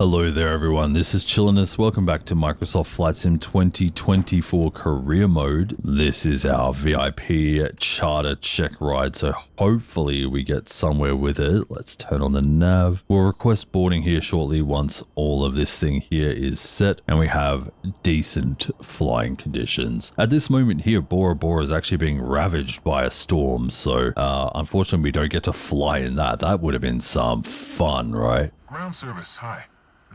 Hello there everyone, this is Chilliness. Welcome back to Microsoft Flight Sim 2024 Career Mode. This is our VIP charter check ride, so hopefully we get somewhere with it. Let's turn on the nav. We'll request boarding here shortly once all of this thing here is set and we have decent flying conditions. At this moment here, Bora Bora is actually being ravaged by a storm, so unfortunately we don't get to fly in that. That would have been some fun, right? Ground service, hi.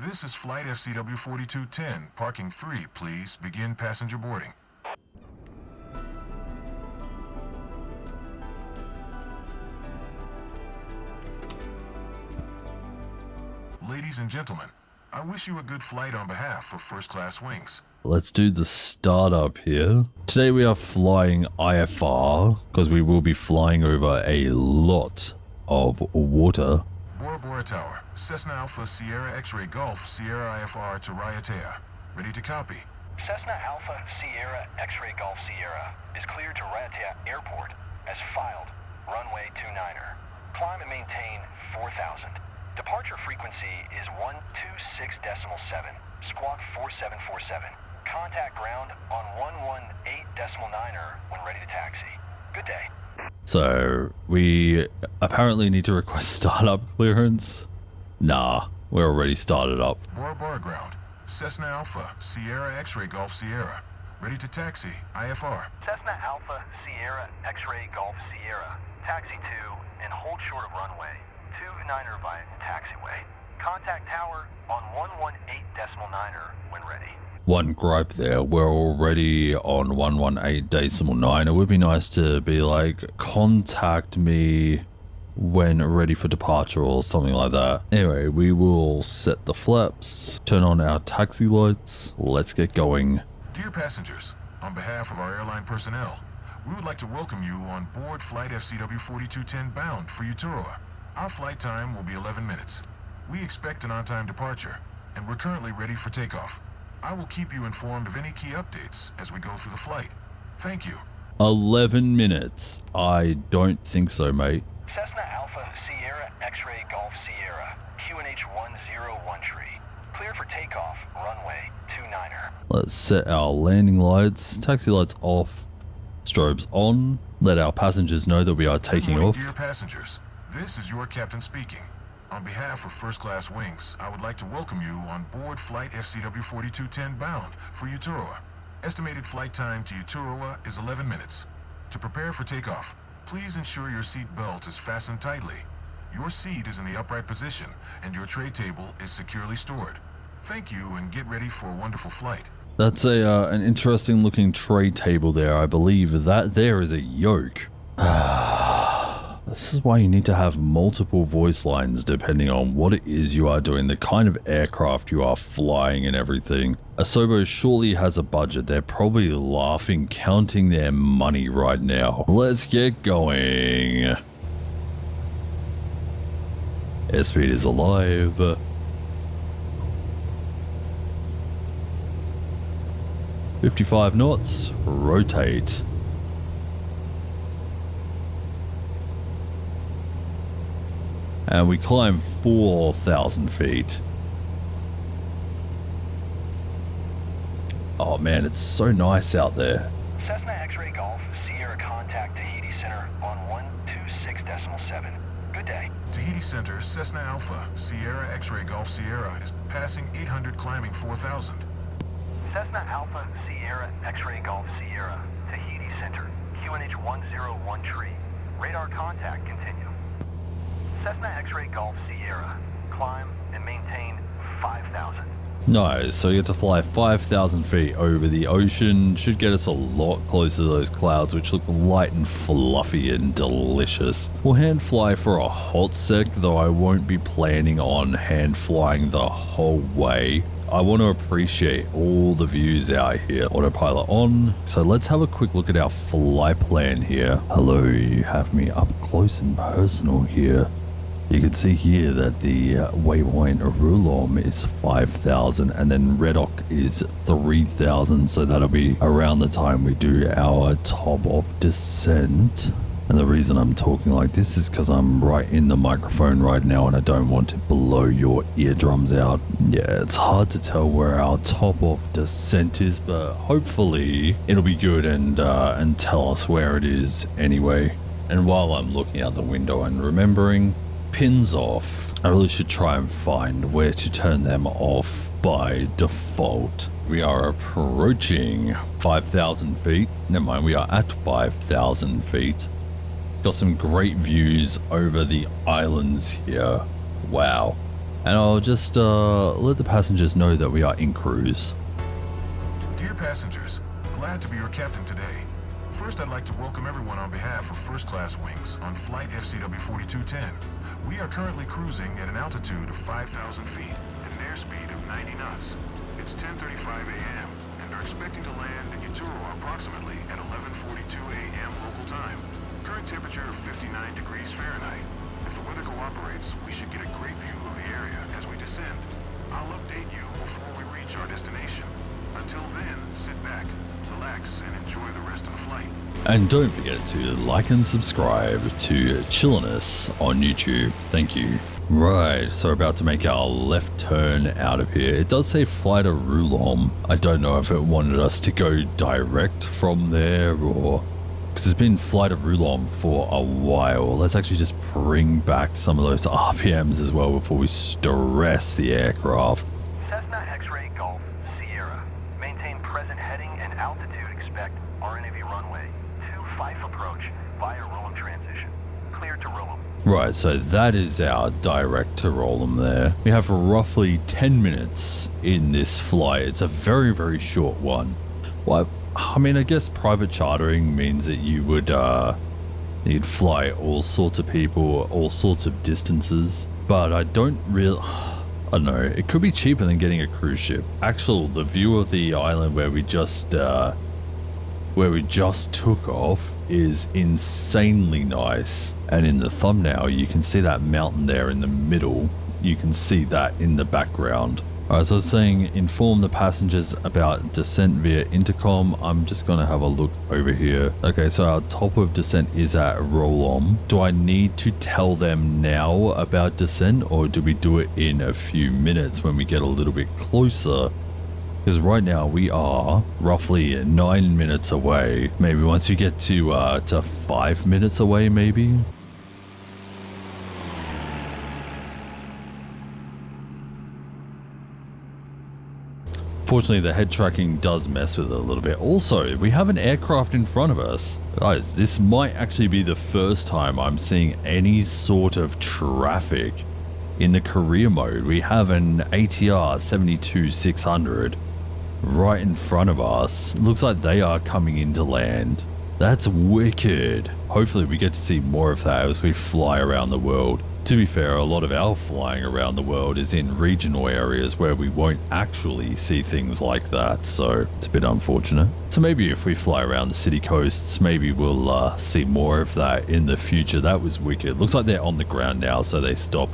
This is flight FCW4210, parking 3, please. Begin passenger boarding. Ladies and gentlemen, I wish you a good flight on behalf of First Class Wings. Let's do the startup here. Today we are flying IFR because we will be flying over a lot of water. Bora Bora Tower, Cessna Alpha Sierra X-Ray Golf Sierra IFR to Raiatea. Ready to copy. Cessna Alpha Sierra X-Ray Golf Sierra is cleared to Raiatea Airport as filed. Runway 29er. Climb and maintain 4,000. Departure frequency is 126.7. Squawk 4747. Contact ground on 118.9er when ready to taxi. Good day. So we apparently need to request startup clearance. Nah, we're already started up. Bora Bora ground, Cessna Alpha Sierra X-Ray Golf Sierra. Ready to taxi, IFR. Cessna Alpha Sierra X-Ray Golf Sierra. Taxi 2 and hold short of runway 29er via taxiway. Contact tower on 118.9er when ready. One gripe there, we're already on 118.9. It would be nice to be like, contact me when ready for departure or something like that. Anyway, we will set the flaps, turn on our taxi lights. Let's get going. Dear passengers, on behalf of our airline personnel, we would like to welcome you on board flight FCW4210 bound for Uturoa. Our flight time will be 11 minutes. We expect an on-time departure, and we're currently ready for takeoff. I will keep you informed of any key updates as we go through the flight. Thank you. 11 minutes. I don't think so, mate. Cessna Alpha Sierra X-Ray Golf Sierra. QNH 101 tree. Cleared for takeoff. Runway 29er. Let's set our landing lights. Taxi lights off. Strobes on. Let our passengers know that we are taking off. Dear passengers, this is your captain speaking. On behalf of First Class Wings, I would like to welcome you on board flight FCW4210 bound for Uturoa. Estimated flight time to Uturoa is 11 minutes. To prepare for takeoff, please ensure your seat belt is fastened tightly. Your seat is in the upright position and your tray table is securely stored. Thank you and get ready for a wonderful flight. That's an interesting looking tray table there. I believe that there is a yoke. This is why you need to have multiple voice lines depending on what it is you are doing, the kind of aircraft you are flying and everything. Asobo surely has a budget. They're probably laughing, counting their money right now. Let's get going. Airspeed is alive. $55 knots. Rotate. And we climb 4,000 feet. Oh man, it's so nice out there. Cessna X-Ray Golf Sierra contact Tahiti Center on 126.7. Good day. Tahiti Center, Cessna Alpha Sierra X-Ray Golf Sierra is passing 800 climbing 4,000. Cessna Alpha Sierra X-Ray Golf Sierra. Tahiti Center. QNH 101 tree. Radar contact continue. Cessna X-Ray Golf Sierra. Climb and maintain 5,000. Nice, so you get to fly 5,000 feet over the ocean. Should get us a lot closer to those clouds, which look light and fluffy and delicious. We'll hand fly for a hot sec, though I won't be planning on hand flying the whole way. I want to appreciate all the views out here. Autopilot on. So let's have a quick look at our flight plan here. Hello, you have me up close and personal here. You can see here that the waypoint Rulom is 5,000 and then Redoc is 3,000. So that'll be around the time we do our top of descent. And the reason I'm talking like this is because I'm right in the microphone right now and I don't want to blow your eardrums out. Yeah, it's hard to tell where our top of descent is, but hopefully it'll be good and tell us where it is anyway. And while I'm looking out the window and remembering, pins off, I really should try and find where to turn them off by default. We are approaching 5,000 feet. Never mind, we are at 5,000 feet. Got some great views over the islands here. Wow. And I'll just let the passengers know that we are in cruise. Dear passengers, glad to be your captain today. First, I'd like to welcome everyone on behalf of First Class Wings on Flight FCW4210. We are currently cruising at an altitude of 5,000 feet at an airspeed of 90 knots. It's 10:35 a.m. and are expecting to land in Uturo approximately at 11:42 a.m. local time. Current temperature of 59 degrees Fahrenheit. If the weather cooperates, we should get a great view of the area as we descend. I'll update you before we reach our destination. Until then, sit back, relax, and enjoy the rest of the flight. And don't forget to like and subscribe to Chilliness on YouTube. Thank you. Right, so we're about to make our left turn out of here. It does say Flight of Rulom. I don't know if it wanted us to go direct from there or... because it's been Flight of Rulom for a while. Let's actually just bring back some of those RPMs as well before we stress the aircraft. Cessna X-Ray Golf Sierra. Maintain present heading and altitude. Expect RNAV runway 25 approach via Rulem transition. Clear to Rulem. Right, so that is our direct to Rulem there. We have roughly 10 minutes in this flight. It's a very, very short one. Well, I mean, I guess private chartering means that you would, you'd fly all sorts of people, all sorts of distances, but I don't know, it could be cheaper than getting a cruise ship. The view of the island where we just took off is insanely nice. And in the thumbnail, you can see that mountain there in the middle. You can see that in the background. Alright, so I was saying, inform the passengers about descent via intercom. I'm just going to have a look over here. Okay, so our top of descent is at Rulem. Do I need to tell them now about descent, or do we do it in a few minutes when we get a little bit closer? Because right now we are roughly 9 minutes away. Maybe once you get to 5 minutes away, maybe? Fortunately, the head tracking does mess with it a little bit. Also, we have an aircraft in front of us. Guys, this might actually be the first time I'm seeing any sort of traffic in the career mode. We have an ATR 72600 right in front of us. Looks like they are coming into land. That's wicked. Hopefully we get to see more of that as we fly around the world. To be fair, a lot of our flying around the world is in regional areas where we won't actually see things like that, so it's a bit unfortunate. So maybe if we fly around the city coasts, maybe we'll see more of that in the future. That was wicked. Looks like they're on the ground now, so they stop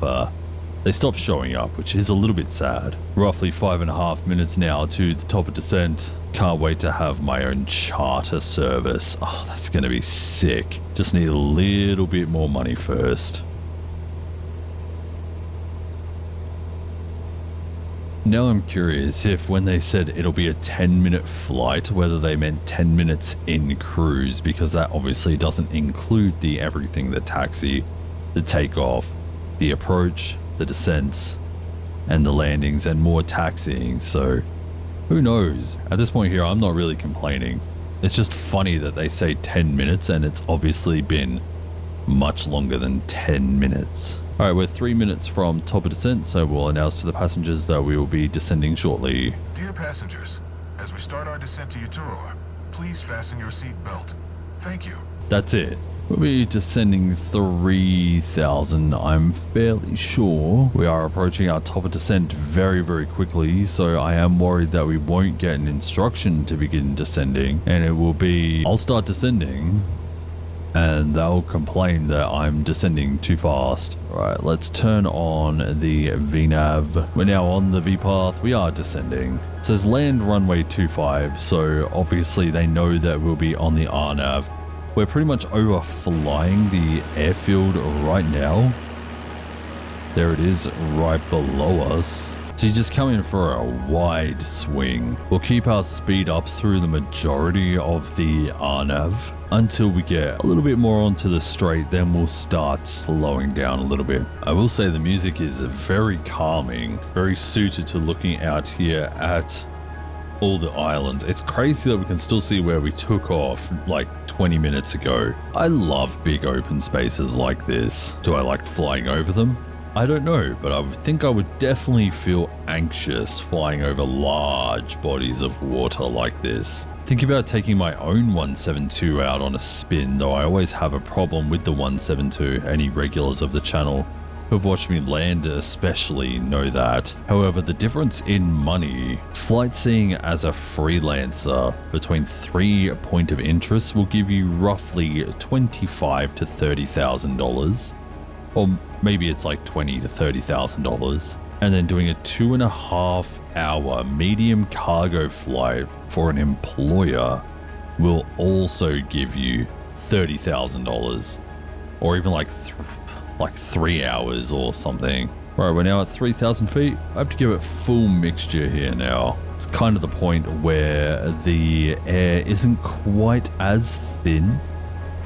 showing up, which is a little bit sad. Roughly 5.5 minutes now to the top of descent. Can't wait to have my own charter service. Oh, that's going to be sick. Just need a little bit more money first. Now I'm curious if when they said it'll be a 10-minute flight, whether they meant 10 minutes in cruise, because that obviously doesn't include the everything, the taxi, the takeoff, the approach, the descents, and the landings, and more taxiing. So who knows? At this point here, I'm not really complaining. It's just funny that they say 10 minutes and it's obviously been much longer than 10 minutes. Alright, we're 3 minutes from top of descent, so we'll announce to the passengers that we will be descending shortly. Dear passengers, as we start our descent to Uturo, please fasten your seat belt. Thank you. That's it. We'll be descending 3,000. I'm fairly sure we are approaching our top of descent very, very quickly, so I am worried that we won't get an instruction to begin descending, and it will be, I'll start descending, and they'll complain that I'm descending too fast. Alright, let's turn on the VNAV. We're now on the V path. We are descending. It says land runway 25, so obviously they know that we'll be on the RNAV. We're pretty much overflying the airfield right now. There it is right below us. So you just come in for a wide swing. We'll keep our speed up through the majority of the RNAV until we get a little bit more onto the straight, then we'll start slowing down a little bit. I will say the music is very calming, very suited to looking out here at all the islands. It's crazy that we can still see where we took off like 20 minutes ago. I love big open spaces like this. Do I like flying over them? I don't know, but I would think I would definitely feel anxious flying over large bodies of water like this. Think about taking my own 172 out on a spin, though I always have a problem with the 172. Any regulars of the channel who've watched me land especially know that. However, the difference in money, flight seeing as a freelancer between 3 point of interest will give you roughly $25,000 to $30,000. Or maybe it's like $20,000 to $30,000. And then doing a 2.5 hour medium cargo flight for an employer will also give you $30,000, or even like 3 hours or something. Right, we're now at 3,000 feet. I have to give it full mixture here now. It's kind of the point where the air isn't quite as thin.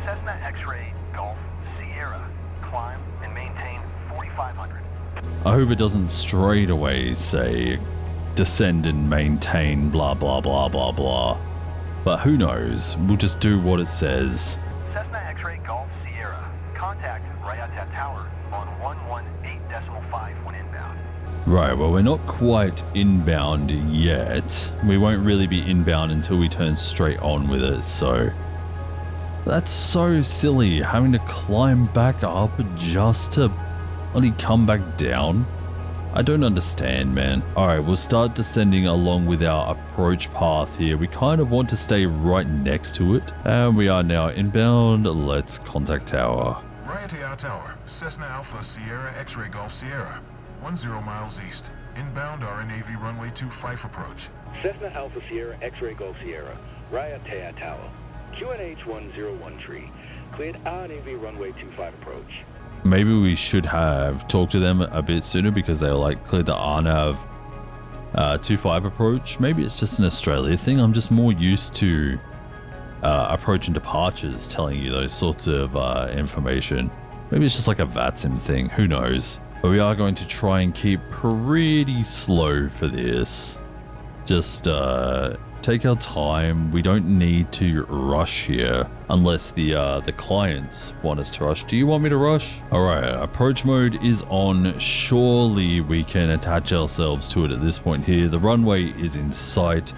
Cessna X-Ray Golf Sierra. Climb and maintain 4,500. I hope it doesn't straight away say descend and maintain blah blah blah blah blah. But who knows? We'll just do what it says. Cessna X-Ray Golf Sierra. Contact Rayata Tower on 118.5 when inbound. Right, well, we're not quite inbound yet. We won't really be inbound until we turn straight on with it, so that's so silly, having to climb back up just to only come back down. I don't understand, man. Alright, we'll start descending along with our approach path here. We kind of want to stay right next to it. And we are now inbound. Let's contact tower. Rayata Tower, Cessna Alpha Sierra X-Ray Golf Sierra, 10 miles east. Inbound RNAV runway 25 approach. Cessna Alpha Sierra X-Ray Golf Sierra, Rayata Tower, QNH 1013, cleared RNAV runway 25 approach. Maybe we should have talked to them a bit sooner because they were like cleared the RNAV 25 approach. Maybe it's just an Australia thing. I'm just more used to approach and departures telling you those sorts of information. Maybe it's just like a VATSIM thing. Who knows? But we are going to try and keep pretty slow for this. Just take our time. We don't need to rush here unless the clients want us to rush. Do you want me to rush? All right, approach mode is on. Surely we can attach ourselves to it at this point here. The runway is in sight.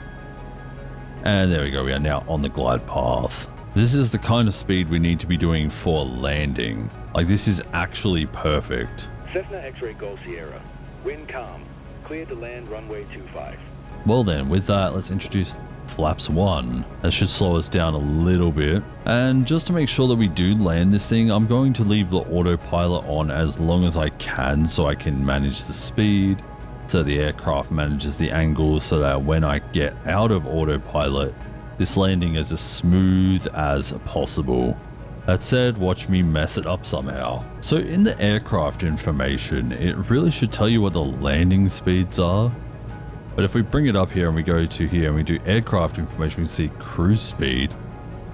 And there we go. We are now on the glide path. This is the kind of speed we need to be doing for landing. Like, this is actually perfect. Cessna X-Ray Golf Sierra, wind calm, cleared to land runway 25. Well then, with that, let's introduce flaps 1. That should slow us down a little bit. And just to make sure that we do land this thing, I'm going to leave the autopilot on as long as I can so I can manage the speed. So the aircraft manages the angle so that when I get out of autopilot, this landing is as smooth as possible. That said, watch me mess it up somehow. So in the aircraft information, it really should tell you what the landing speeds are. But if we bring it up here and we go to here and we do aircraft information, we see cruise speed,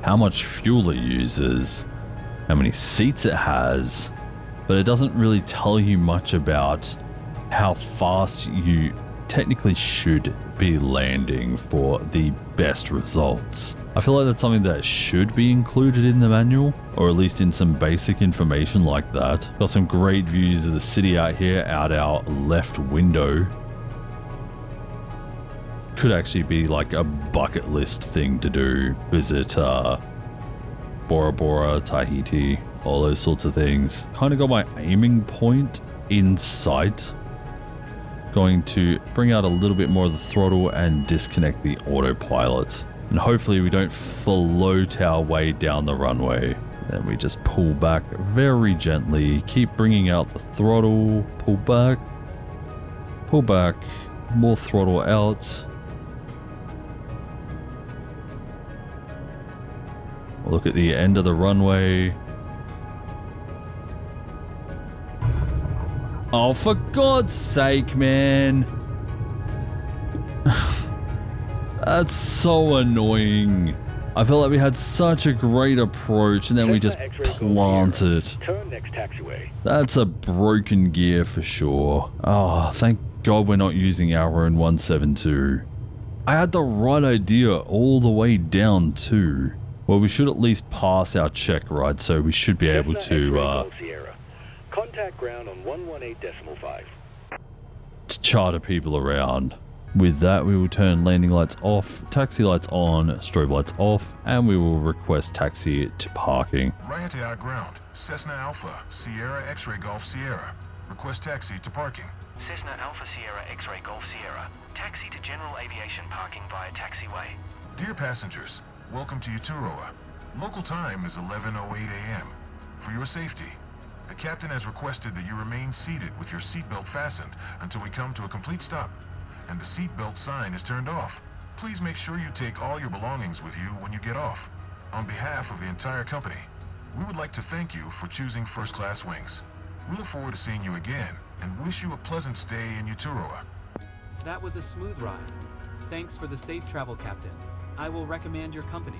how much fuel it uses, how many seats it has, but it doesn't really tell you much about how fast you technically should be landing for the best results. I feel like that's something that should be included in the manual, or at least in some basic information like that. Got some great views of the city out here, out our left window. Could actually be like a bucket list thing to do. Visit Bora Bora, Tahiti, all those sorts of things. Kind of got my aiming point in sight. Going to bring out a little bit more of the throttle and disconnect the autopilot. And hopefully we don't float our way down the runway. Then we just pull back very gently. Keep bringing out the throttle. Pull back. Pull back. More throttle out. Look at the end of the runway. Oh, for God's sake, man. That's so annoying. I felt like we had such a great approach and then we just planted. Turn next taxiway. That's a broken gear for sure. Oh, thank God we're not using our own 172. I had the right idea all the way down too. Well, we should at least pass our check, right? So we should be able to contact ground on 118.5. to charter people around. With that, we will turn landing lights off, taxi lights on, strobe lights off, and we will request taxi to parking. Raiatea ground, Cessna Alpha, Sierra X-Ray Golf Sierra. Request taxi to parking. Cessna Alpha Sierra X-Ray Golf Sierra. Taxi to general aviation parking via taxiway. Dear passengers, welcome to Uturoa. Local time is 11:08 a.m. For your safety, the captain has requested that you remain seated with your seatbelt fastened until we come to a complete stop, and the seatbelt sign is turned off. Please make sure you take all your belongings with you when you get off. On behalf of the entire company, we would like to thank you for choosing first class wings. We look forward to seeing you again and wish you a pleasant stay in Uturoa. That was a smooth ride. Thanks for the safe travel, Captain. I will recommend your company.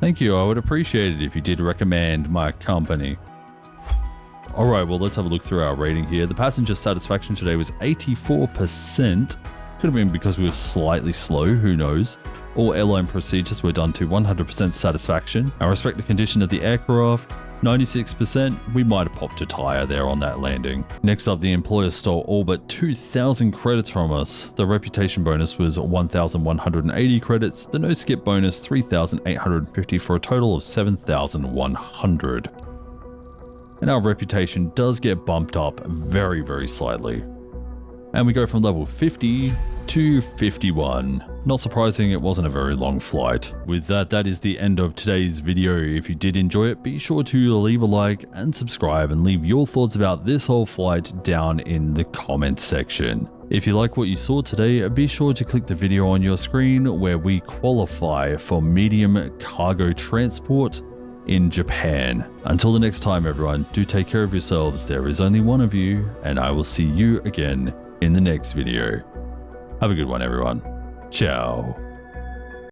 Thank you, I would appreciate it if you did recommend my company. Alright, well let's have a look through our rating here. The passenger satisfaction today was 84%. Could have been because we were slightly slow, who knows. All airline procedures were done to 100% satisfaction. I respect the condition of the aircraft. 96%, we might have popped a tire there on that landing. Next up, the employer stole all but 2,000 credits from us. The reputation bonus was 1,180 credits, the no skip bonus 3,850 for a total of 7,100. And our reputation does get bumped up very, very slightly. And we go from level 50 to 51. Not surprising, it wasn't a very long flight. With that, that is the end of today's video. If you did enjoy it, be sure to leave a like and subscribe and leave your thoughts about this whole flight down in the comments section. If you like what you saw today, be sure to click the video on your screen where we qualify for medium cargo transport in Japan. Until the next time, everyone, do take care of yourselves. There is only one of you, and I will see you again in the next video. Have a good one, everyone. Ciao.